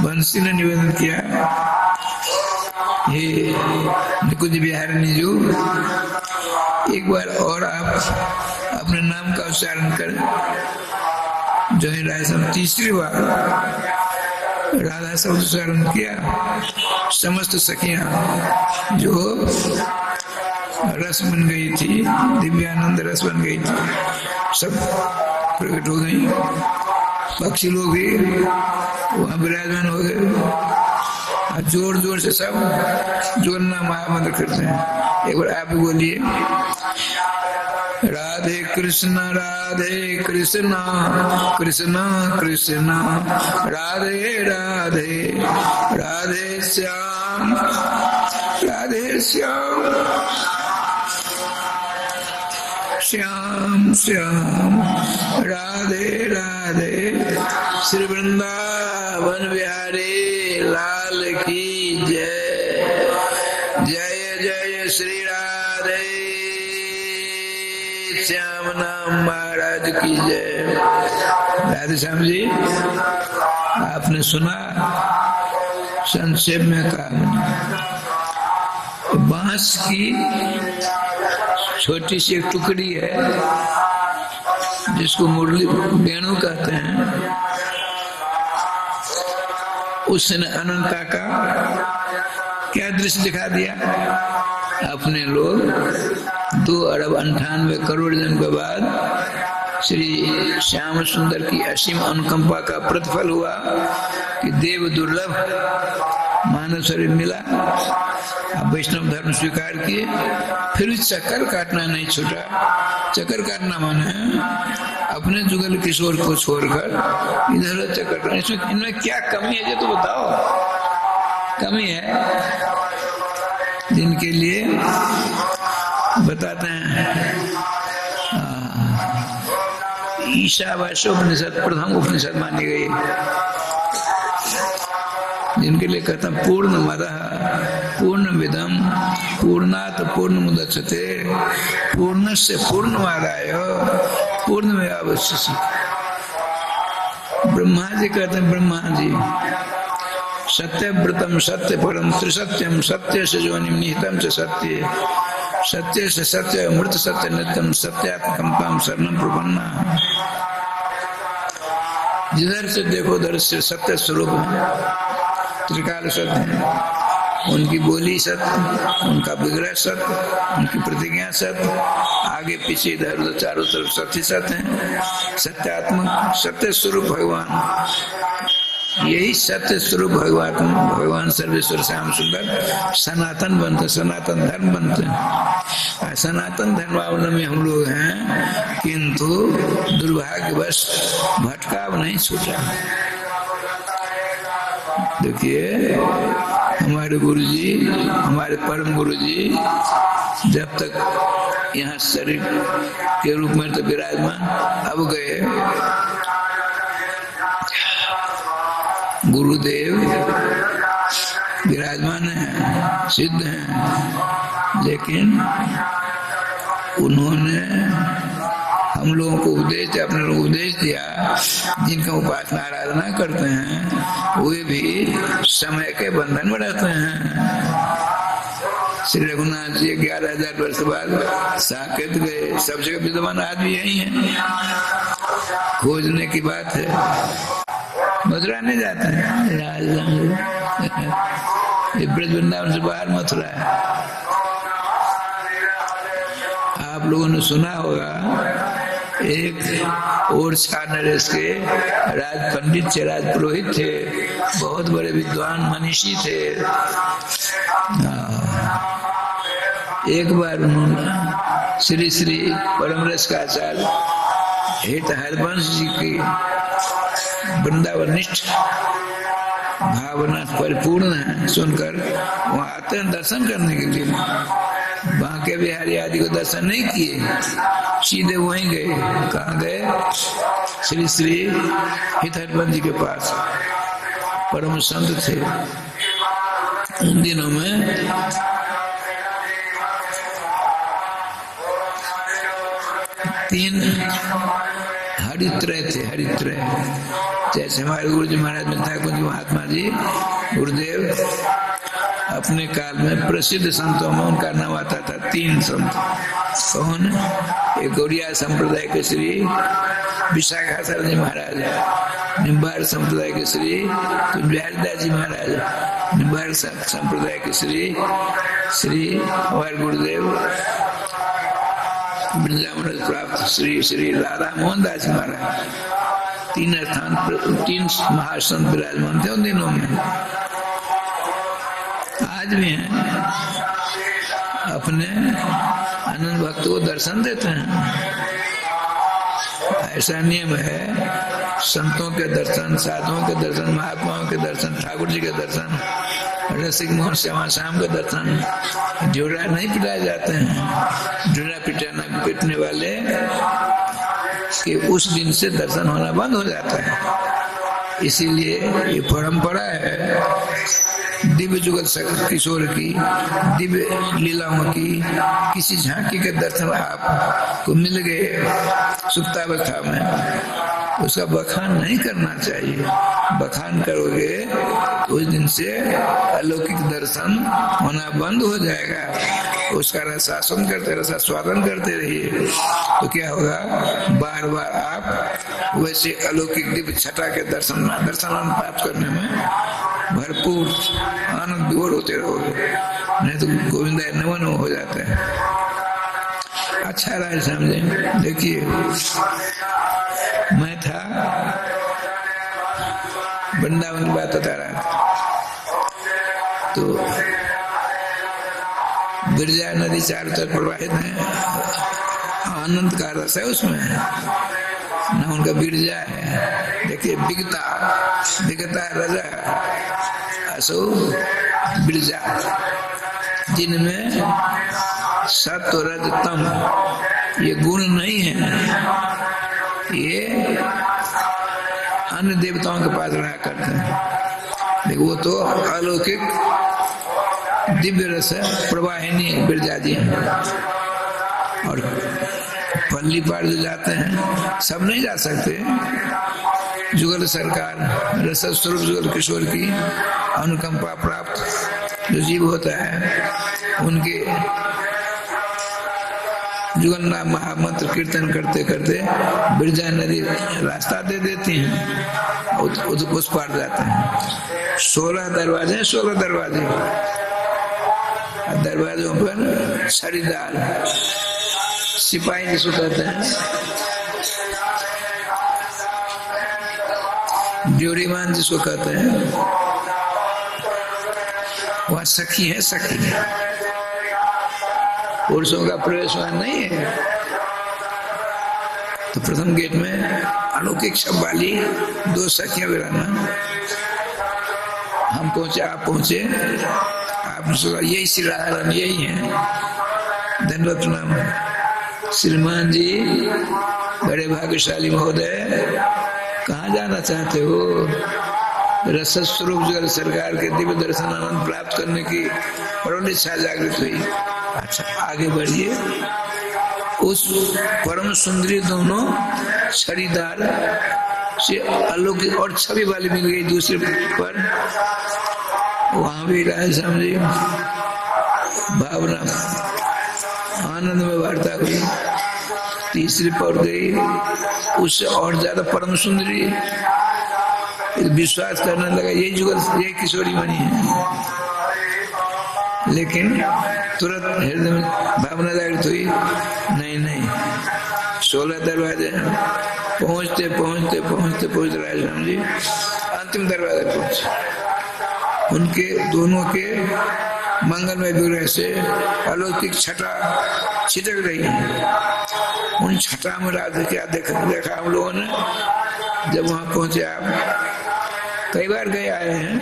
बंसी ने निवेदन किया, हे निकुंज बिहारी जो, एक बार और आप अपने नाम का उच्चारण करें। जो है राय तीसरी बार राधा शब्द उच्चारण किया। समस्त सखियां जो रस बन गई थी, दिव्यानंद रस बन गई थी, सब प्रकट हो गई। पक्षी लोग भी वहां विराजमान हो गए। जोर जोर से सब जोड़ना महामंत्र करते हैं। एक बार आप भी बोलिए, राधे कृष्ण कृष्ण कृष्ण राधे राधे राधे श्याम श्याम श्याम राधे राधे। श्री वृंदावन बिहारी लाल की जय। जय जय श्री राधे श्याम नाम महाराज की जय। राधे श्याम जी, आपने सुना, संक्षेप में कहा। बांस की छोटी सी एक टुकड़ी है जिसको मुरली वेणु कहते हैं। उसने अनंता का क्या दृश्य दिखा दिया। अपने लोग 2 अरब 98 करोड़ जन्म के बाद श्री श्याम सुंदर की असीम अनुकंपा का प्रतिफल हुआ कि देव दुर्लभ मानव शरीर मिला। अब वैष्णव धर्म स्वीकार किए, फिर चक्कर काटना नहीं छूटा। चक्कर काटना माने अपने जुगल किशोर को छोड़कर इधर चक्कर। इसमें इनमें क्या कमी है, जो तो बताओ। कमी है जिनके लिए बताते हैं। ईशावास्योपनिषद प्रथम उपनिषद मानी गई, जिनके लिए कहता पूर्णमदः पूर्णमिदं पूर्णात् पूर्णमुदच्यते पूर्णस्य पूर्णमादाय पूर्णमेवावशिष्यते। ब्रह्मा जी कहते हैं, ब्रह्मा जी सत्यव्रतम सत्य परम त्रिसत्यम सत्य से जोनिम निहितम से सत्य सत्य से सत्य अमृत सत्य नित्यम सत्यात्मकम ताम शरणम प्रपन्ना। जिधर से देखो उधर से सत्य स्वरूप है, त्रिकाल सत्य है। उनकी बोली सत्य, उनका विग्रह सत्य, उनकी प्रतिज्ञा सत्य, आगे पीछे इधर उधर चारों तरफ सत्य सत्य है। सत्यात्मक सत्य स्वरूप भगवान, यही सत्य स्वरूप भगवान सर्वेश्वर श्याम सुंदर सनातन बनते, सनातन धर्म बनते। सनातन धर्मावलंबी हम लोग हैं, किंतु दुर्भाग्यवश भटकाव नहीं छूटा। देखिए हमारे गुरुजी, हमारे परम गुरुजी जब तक यहाँ शरीर के रूप में तो विराजमान, अब गए गुरुदेव विराजमान है, सिद्ध हैं, लेकिन उन्होंने हम लोगों को उपदेश, अपने लोगों को उपदेश दिया। जिनका उपासना आराधना करते हैं वे भी समय के बंधन में रहते हैं। श्री रघुनाथ जी 11,000 वर्ष बाद साकेत गए, सब जगह विद्यमान आदमी यही है। खोजने की बात है, मथुरा नहीं जाते हैं, ये ब्रज वृंदावन से बाहर मथुरा है। आप लोगों ने सुना होगा एक ओरछा नरेश के राज पंडित थे, राज पुरोहित थे, बहुत बड़े विद्वान मनीषी थे। एक बार उन्होंने श्री श्री परम रस का आचार्य हेत हरवंश जी की वृंदावनिष्ठ भावना परिपूर्ण है सुनकर वहां आते हैं दर्शन करने के लिए। बांके बिहारी आदि को दर्शन नहीं किए, सीधे वहीं गए। कहाँ गए? श्री श्री हित हरवंश जी के पास। परम संत थे। उन दिनों में तीन हरित्रय थे, हरित्रय जैसे हमारे गुरु जी महाराज मिथिला कुंज महात्मा जी गुरुदेव अपने काल में प्रसिद्ध संतों में उनका नाम आता था। 3 संत कौन? एक गौड़िया संप्रदाय के श्री विशाखाचल जी महाराज, निम्बाड़ संप्रदाय के श्री बिहारीदास जी महाराज, निम्बाड़ संप्रदाय के श्री हमारे गुरुदेव वृंदावन प्राप्त श्री राधा मोहन दास महाराज। 3 स्थान पर 3 महासंत विराजमान थे उन दिनों में, आज भी हैं। अपने अनंत भक्त को दर्शन देते हैं। ऐसा नियम है, संतों के दर्शन, साधुओं के दर्शन, महात्माओं के दर्शन, ठाकुर जी के दर्शन, रसिक मोहन श्यामा श्याम के दर्शन जोड़ा नहीं पिटाए जाते हैं। जोड़ा पिटने वाले कि उस दिन से दर्शन होना बंद हो जाता है। इसीलिए ये परंपरा है दिव्य जुगल किशोर की, दिव्य लीलाओं की, किसी झांकी के दर्शन आपको मिल गए सुप्तावस्था में, उसका बखान नहीं करना चाहिए। बखान करोगे तो उस दिन से अलौकिक दर्शन होना बंद हो जाएगा। उसका रसास्वादन करते रहिए, तो क्या होगा, बार बार आप वैसे अलौकिक दिव्य छटा के दर्शन प्राप्त करने में भरपूर आनंद विभोर होते रहोगे। नहीं तो गोविंदा नमन हो जाता है। अच्छा राज समझे। देखिए, मैं था वृंदावन की बात बता रहा था, तो गिरजा नदी चारों तरफ प्रवाहित है, आनंद का रस है उसमें, ना उनका गिरजा है। देखिए, बिगता रजा असो बिरजा, जिनमें सत्व रज तम ये गुण नहीं है, ये अन्य देवताओं के पास रहा करते हैं। देखो, वो तो अलौकिक दिव्य रस प्रवाहिनी बिरजा जी हैं। और पल्ली पार जो जाते हैं, सब नहीं जा सकते। जुगल सरकार, रस स्वरूप जुगल किशोर की अनुकंपा प्राप्त जो जीव होता है, उनके जुगल नाम महामंत्र कीर्तन करते करते बिरजा नदी रास्ता दे देती हैं, उस पार जाते हैं। 16 दरवाजे, 16 दरवाजे, दरवाजों पर छड़ीदार सिपाही जिसको कहते हैं, ड्यूरीमान जिसको कहते हैं, वह सखी है। सखी पुरुषों का प्रवेश वहां नहीं है। तो प्रथम गेट में अलौकिक शब वाली 2 सखियां विराजमान। हम पहुंचे, आप पहुंचे, आपने सोचा यही श्री राधा रानी यही है। धन्यवाद, प्रणाम। श्रीमान जी, बड़े भाग्यशाली महोदय, कहाँ जाना चाहते हो? रस स्वरूप जुगल सरकार के दिव्य दर्शन आनंद प्राप्त करने की प्रबल इच्छा जागृत हुई। अच्छा, आगे बढ़िए। उस परम सुंदरी दोनों छड़ीदार से अलौकिक और छवि वाली मिल गई दूसरे पर। वहां भी राय समझी, भावना आनंद में वार्ता हुई। तीसरी पर गई, उससे और ज्यादा परम सुंदरी। विश्वास करने लगा यही जुगल, यही किशोरी बनी है। लेकिन तुरंत हृदय में भावना जागृत हुई, नहीं, 16 दरवाजे। पहुंचते राजराम जी अंतिम दरवाजे पहुंचे। उनके दोनों के मंगलमय विग्रह से अलौकिक छटा छिटक रही है। उन छटा में राधे क्या देखा हम लोगों ने जब वहां पहुंचे। आप कई बार गए आए हैं।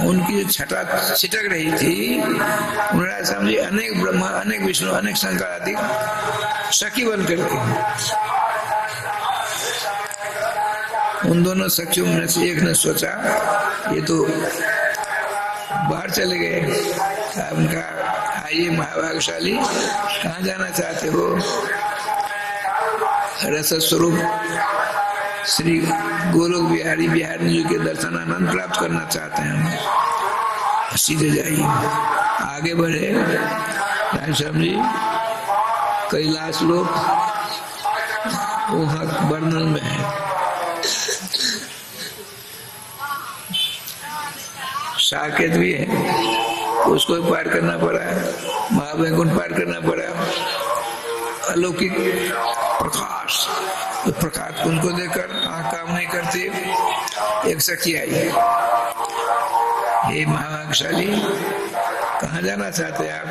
उनकी जो छटा छिटक रही थी, उन्होंने समझी अनेक ब्रह्मा, अनेक विष्णु, अनेक शंकर आदि सखी बन करके। उन दोनों सखियों में से एक ने सोचा ये तो बाहर चले गए। उनका आइए महाभाग्यशाली, कहाँ जाना चाहते हो? रस स्वरूप श्री गोलोक बिहारी बिहारी जी के दर्शन आनंद प्राप्त करना चाहते हैं, सीधे जाइए, आगे बढ़े। राम जी कैलाश लोक वहाँ वर्णन में है, साकेत भी है, उसको भी पार करना पड़ा, महावैकुंठ पार करना पड़ा। अलौकिक प्रकाश, तो प्रकाश उनको देखकर आँख काम नहीं करती। एक सखी आई, हे महाभाग्यशाली, कहाँ जाना चाहते हैं आप?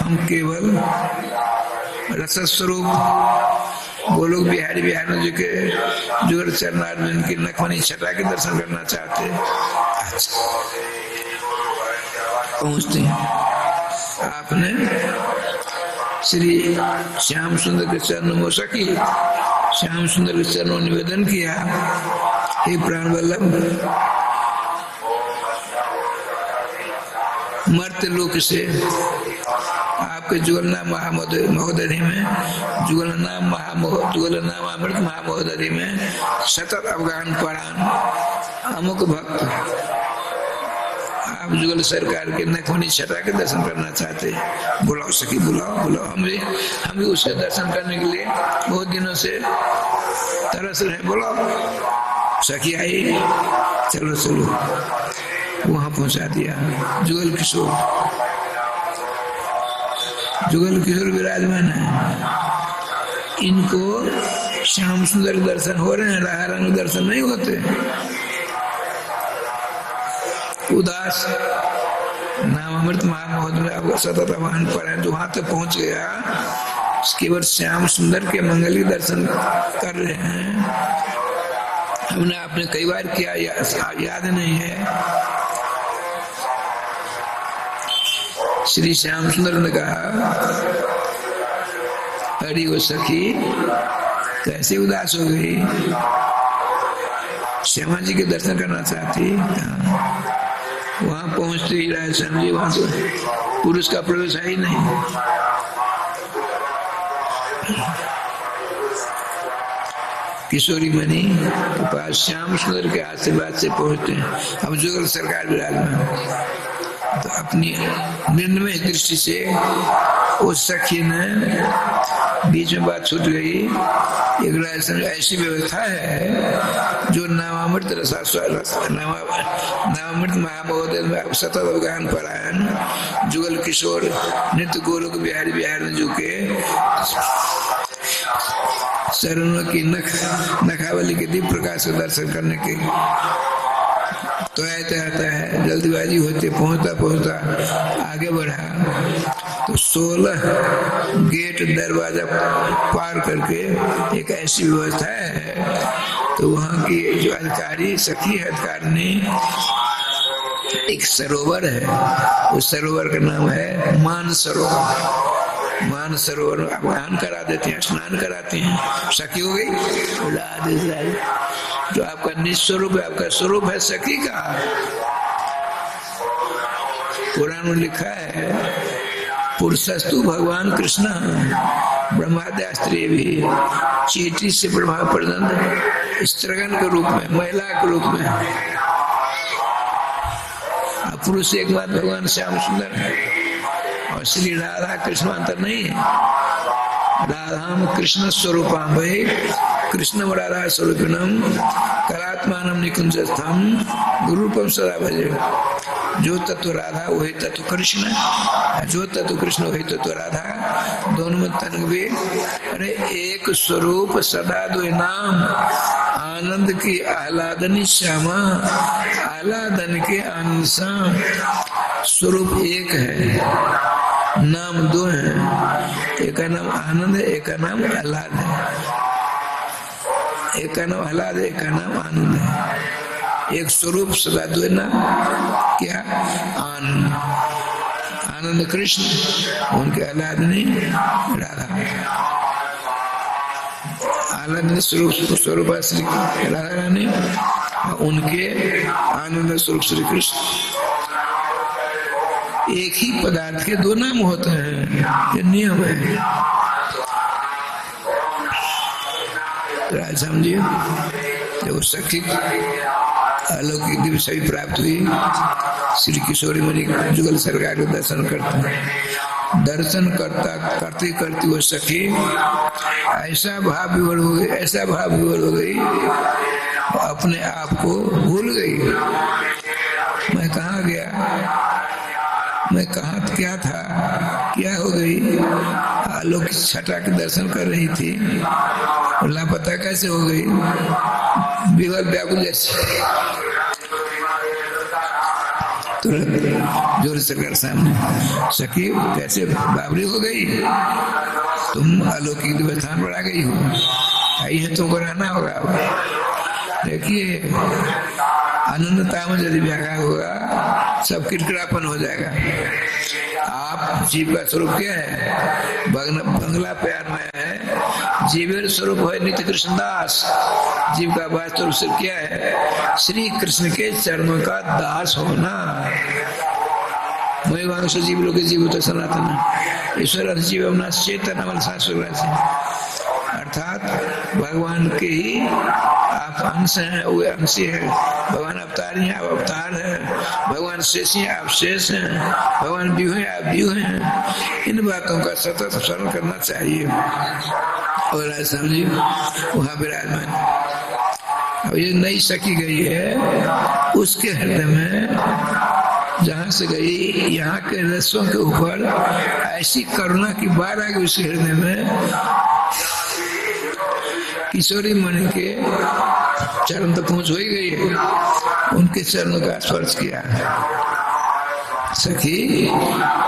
हम केवल रस स्वरूप गोलोक बिहारी बिहारी जी के जुगल चरणार्जुन की नखमनी छटा के दर्शन करना चाहते हैं। अच्छा, पहुंचते हैं। आपने श्री श्याम सुंदर के चरणों में सकी, श्याम सुंदर के चरणों निवेदन किया, हे प्राण वल्लभ, मर्त्य लोक से आपके जुगलनाम महोदधि में, जुगलनाम अमृत महामहोदधि में सतत अवगाहन परान अमुक भक्त आप जुगल सरकार के नखमनी छटा के दर्शन करना चाहते हैं। बुलाओ सखी, बुलाओ बुलाओ, हम भी उसके दर्शन करने के लिए बहुत दिनों से तरस रहे, बुलाओ। सखी आई, चलो चलो, वहां पहुंचा दिया। जुगल किशोर विराजमान है, इनको श्याम सुंदर दर्शन हो रहे हैं, राहा रंग दर्शन नहीं होते। उदास नाम अमृत महामहोदय सतत आह्वान पर है, जो वहां तक पहुंच गया, केवल श्याम सुंदर के मंगल के दर्शन कर रहे हैं। हमने आपने कई बार किया, याद नहीं है। श्री श्याम सुंदर ने कहा, अरे वो सखी कैसे उदास हो गई, श्यामा जी के दर्शन करना चाहती। वहां पहुंचते ही राय श्याम जी, वहां तो पुरुष का प्रवेश है ही नहीं। किशोरी मणि के पास श्याम सुंदर के आशीर्वाद से पहुंचते हैं। अब जुगल सरकार विराजमान, तो अपनी निर्णय दृष्टि से उस सखी ने, बीच में बात छूट गई, एक ऐसी व्यवस्था है जो नामामृत महामहोदय में सतत अवगाहन परायण जुगल किशोर नित्य गोलोक बिहारी बिहारी जी के चरणों की नखावली के दीप प्रकाश से दर्शन करने के तो आता है। जल्दीबाजी होती, पहुंचता आगे बढ़ा तो 16 गेट दरवाजा पार करके एक ऐसी व्यवस्था है, तो वहाँ की जो अधिकारी सखी अधिकारी एक सरोवर है, उस सरोवर का नाम है मान सरोवर आवाहन करा देते हैं, स्नान कराते हैं। सखी हो गई, जो आपका निस्वरूप है, आपका स्वरूप है सखी का। पुराण में लिखा है, पुरुषस्तु भगवान कृष्ण ब्रह्माद्यास्त्री भी चीटी से ब्रह्मा पर्यंत स्त्रगन के रूप में, महिला के रूप में, पुरुष एकमात्र भगवान श्याम सुंदर है। और श्री राधा कृष्ण अंतर नहीं है। राधाम कृष्ण स्वरूपाम भाई, कृष्ण राधा स्वरूपिणम कलात्मानम निकुंजस्थम गुरुरूपम सदा भजे। जो तत्व राधा वही तत्व कृष्ण, जो तत्व कृष्ण वही तत्व राधा, दोनों में तनवे। अरे एक स्वरूप सदा दो नाम, आनंद की आह्लादनी श्यामा, आह्लादन के आनंद, स्वरूप एक है, नाम दो हैं, एक का नाम आनंद है, एक का नाम आह्लाद है। एक का नाम आह्लाद है, एक का नाम आनंद है। एक स्वरूप सदा दो नाम, क्या? आनंद, आनंद कृष्ण, उनके आह्लाद नहीं राधा। आनंद स्वरूप श्री राधा रानी, उनके आनंद स्वरूप श्री कृष्ण। एक ही पदार्थ के दो नाम होते हैं, ये नियम है। राजधाम जी जब वो सखी अलौकिक दिव्य छवि प्राप्त हुई, श्री किशोरी मणि जुगल सरकार के दर्शन करता करते करते वो सखी ऐसा भाव विवल हो गई, ऐसा भाव विवल हो गई, अपने आप को भूल गई। मैं कहाँ गया, मैं कहाँ क्या था, क्या हो गई। अलौकिक छटा के दर्शन कर रही थी, लापता कैसे हो गई, विवल व्याकुल जैसे। तुरंत जोर से कर सामने, सखी कैसे बाबरी हो गई, तुम अलौकिक दिव्य स्थान पर आ गई हो, आई है तुमको रहना होगा। देखिए अनंतता में यदि व्याघात होगा सब किरकिरापन हो जाएगा। आप जीव का स्वरूप क्या है, बंगला प्यार में है, जीवेर स्वरूप है नित्य कृष्ण दास। जीव का वास्तव स्वरूप क्या है, श्री कृष्ण के चरणों का दास होना। वही वांश जीव लोग जीव तो सनातन ईश्वर जीव चेतन अमल शास्त्र, अर्थात भगवान के ही आप अंश हैं, वो अंश है। भगवान अवतार हैं, आप अवतार हैं। भगवान शेष हैं, आप शेष हैं। भगवान व्यू हैं, आप व्यू हैं। इन बातों का सतत स्मरण करना चाहिए। और आज समझिए वहाँ विराजमान अब ये नई सखी गई है, उसके हृदय में जहाँ से गई यहाँ के रसों के ऊपर ऐसी करुणा की बाढ़ आ गई उसके हृदय में। किशोरी मणि के चरण तक पहुंच हो ही गई है, उनके चरणों का स्पर्श किया। सखी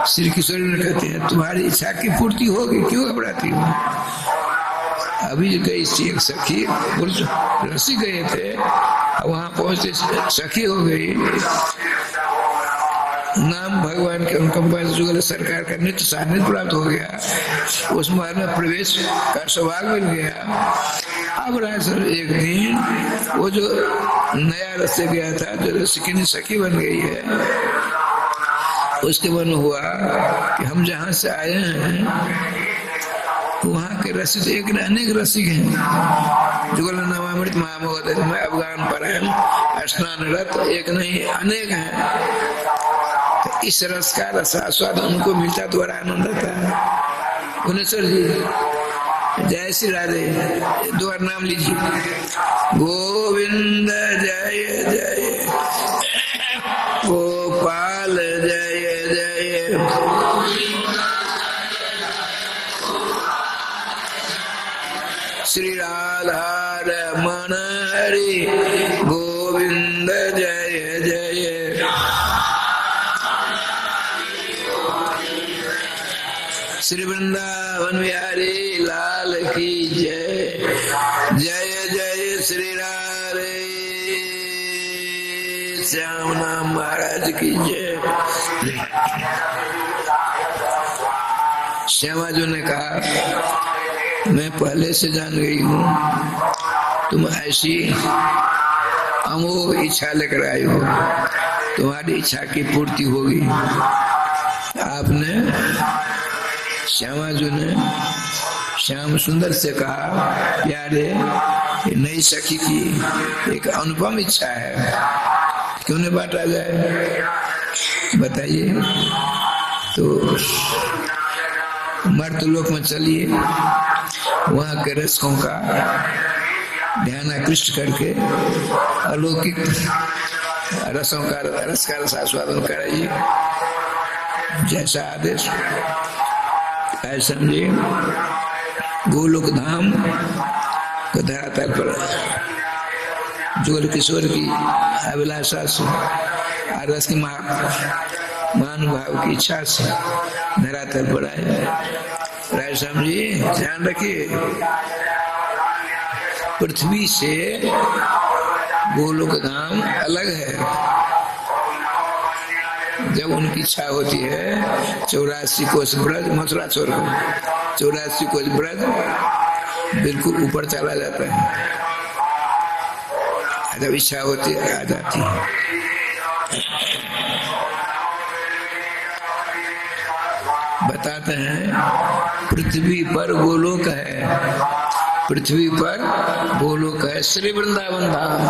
श्री किशोरी मणि कहते हैं तुम्हारी इच्छा की पूर्ति होगी, क्यों घबराती हो। अभी गई एक सखी रसी गए थे, वहां पहुंचते सखी हो गई। नाम भगवान के उनका जुगल सरकार का नित्य सानिध्य प्राप्त हो गया, उस महल में प्रवेश का सौभाग्य मिल गया। अब राजसर एक दिन वो जो नया रस से गया था, जो रसिकिनी सखी बन गई है, उसके मन हुआ कि हम जहाँ से आए हैं वहाँ के रसिक एक अनेक रसिक हैं। जुगल नवामृत महामोद में अफगान पर स्नानरत एक नहीं अनेक हैं। इस रस का रसास्वाद उनको मिलता तो बड़ा आनंद आता है। गुनेश्वर जी जय श्री राधे, दो बार नाम लीजिए, गोविंद जय जय, गोपाल जय जय, श्री राधा रमण हरि गोविंद जय जय, श्री वृंदावन बिहारी लाल की जय। जय जय श्री राधे श्याम नाम महाराज की जय। श्यामा जी ने कहा मैं पहले से जान गई हूँ तुम ऐसी अमोघ इच्छा लेकर आई हो, तुम्हारी इच्छा की पूर्ति होगी। आपने श्यामा जी ने श्याम सुंदर से कहा प्यारे नई सखी की एक अनुपम इच्छा है, क्यों न बांटा जाए, बताइए। तो मर्तलोक में चलिए, वहाँ के रसकों का ध्यान आकृष्ट करके अलौकिक रसों का रस का रसास्वादन कराइए, जैसा आदेश। ऐसा समझिए गोलोक धाम को धरातल पर जुगल किशोर की अभिलाषा से रस की महानुभाव की इच्छा से धरातल पर आए। राय समझिए, ध्यान रखिए, पृथ्वी से गोलोक धाम अलग है। जब उनकी इच्छा होती है 84 कोस ब्रज मथुरा छोड़ कर 84 कोस ब्रज बिल्कुल ऊपर चला जाता है, जब इच्छा होती है आ जाती है। बताते हैं पृथ्वी पर गोलोक है, पृथ्वी पर गोलोक है श्री वृंदावन धाम,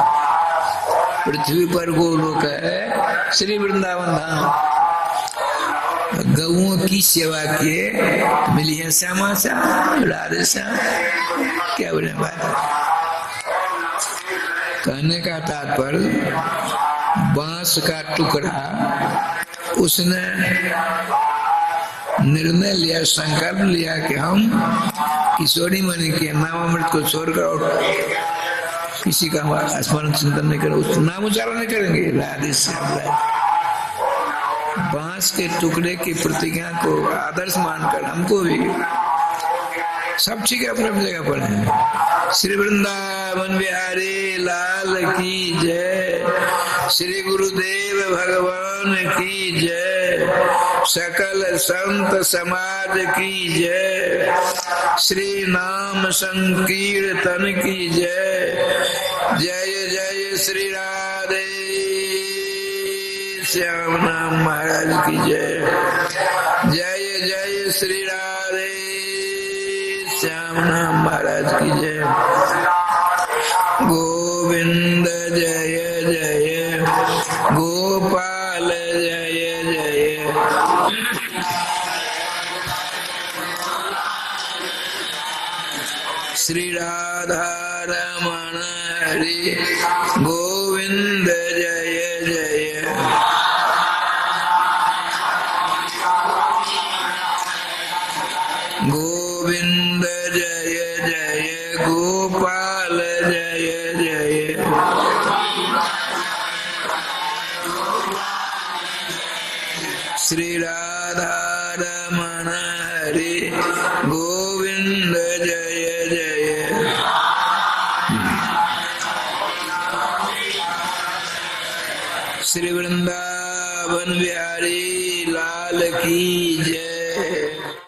पृथ्वी पर गोलोक है श्री वृंदावन धाम। गौओं की सेवा किए मिली है श्यामा श्याम राधे श्याम, क्या बोले बात। कहने का तात्पर्य बांस का टुकड़ा उसने निर्णय लिया, संकल्प लिया कि हम किशोरी मणि के नामामृत को छोड़कर और किसी का स्मरण चिंतन नहीं करेंगे, उसका नाम उच्चारण नहीं करेंगे। राधे श्याम राधे। बांस के टुकड़े की प्रतिज्ञा को आदर्श मानकर हमको भी सब ठीक है अपने अपनी जगह पर है। श्री वृंदावन बिहारी लाल की जय, श्री गुरुदेव भगवान की जय, सकल संत समाज की जय, श्री नाम संकीर्तन की जय। जय जय श्री राधे श्याम नाम महाराज की जय। जय जय श्री राधे श्याम नाम महाराज की जय। गोविंद जय जय, गोपाल जय जय, श्री राधा रमण हरि गोविंद जय जय। गोविंद जय जय, गोपाल जय जय, श्री राधा रमण हरि गोविंद जय जय। श्री वृंदावन बिहारी लाल की जय।